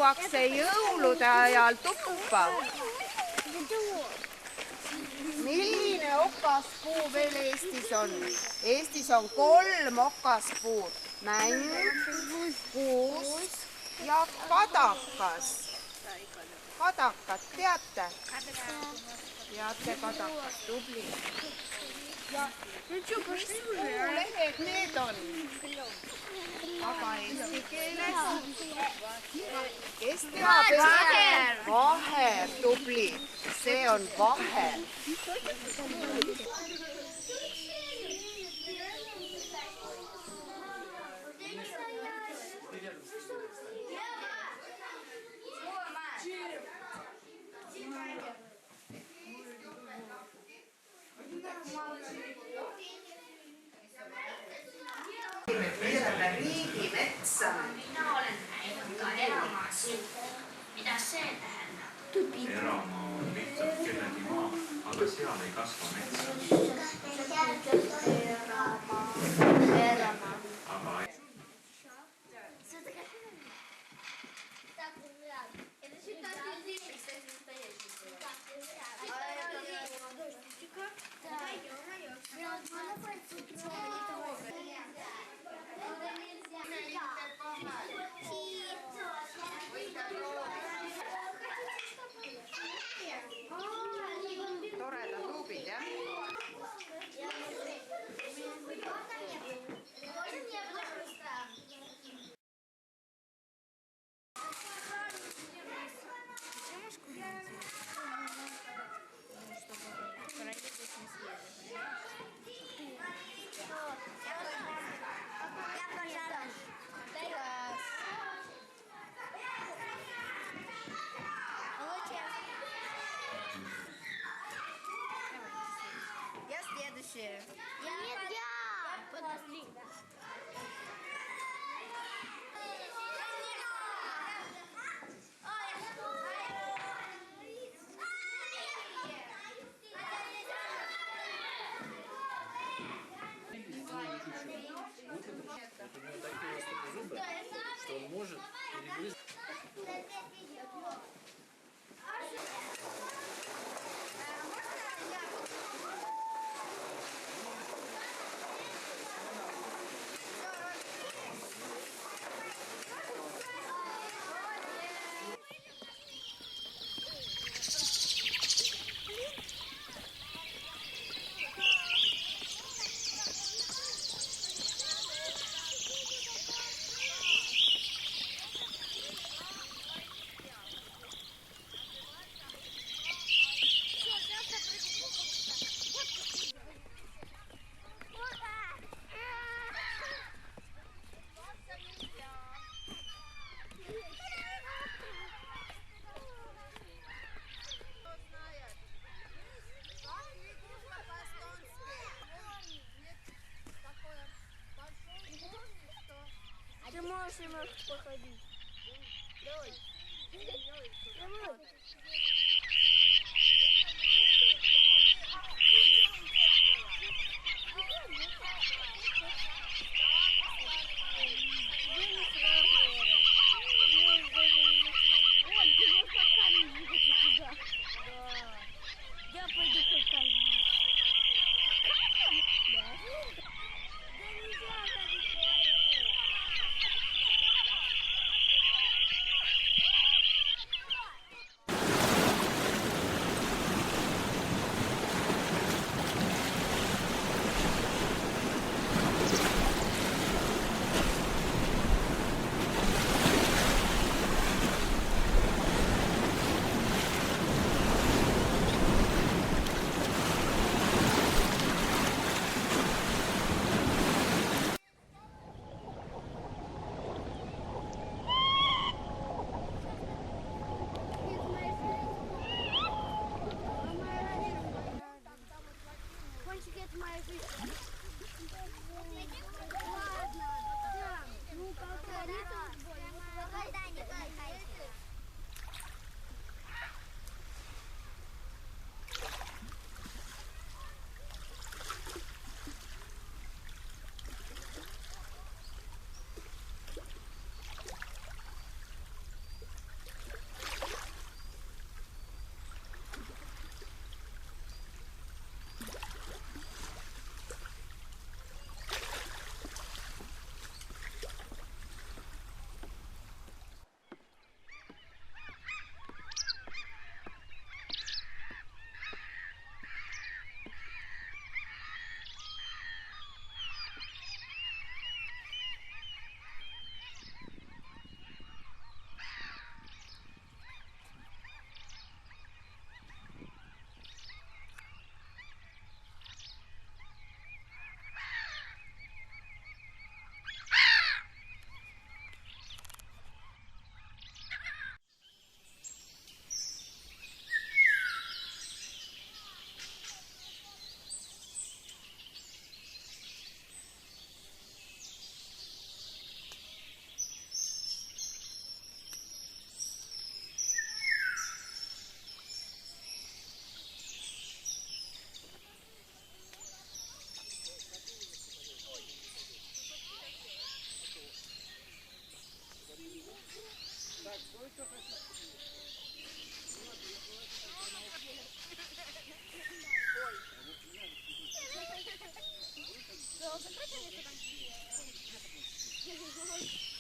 tuuakse jõulude ajal tuppa. Milline okaspuu veel Eestis on? Eestis on 3 okaspuud. Mänd, kuusk ja kadakas. Kadakat teate? Teate kadakat, tubli. Ja mis puulehed need on? Aga eesti keeles? Kes teab? Vaher, tubli. See on vaher. Me piirame riigimetsa. Minä olen näinyt ka eramaa siltä. Mitä se tähendab? Eramaa on lihtsalt kellegi maa, aga seal ei kasva metsa. Aga Toredad luubid, jah? Я следующая. Нет, я! Подожди. Что он может перегрызть. Ты можешь немножко походить. Давай. Давай. Я пойду покажу. Да? Да нельзя так. Закройте мне стаканчик.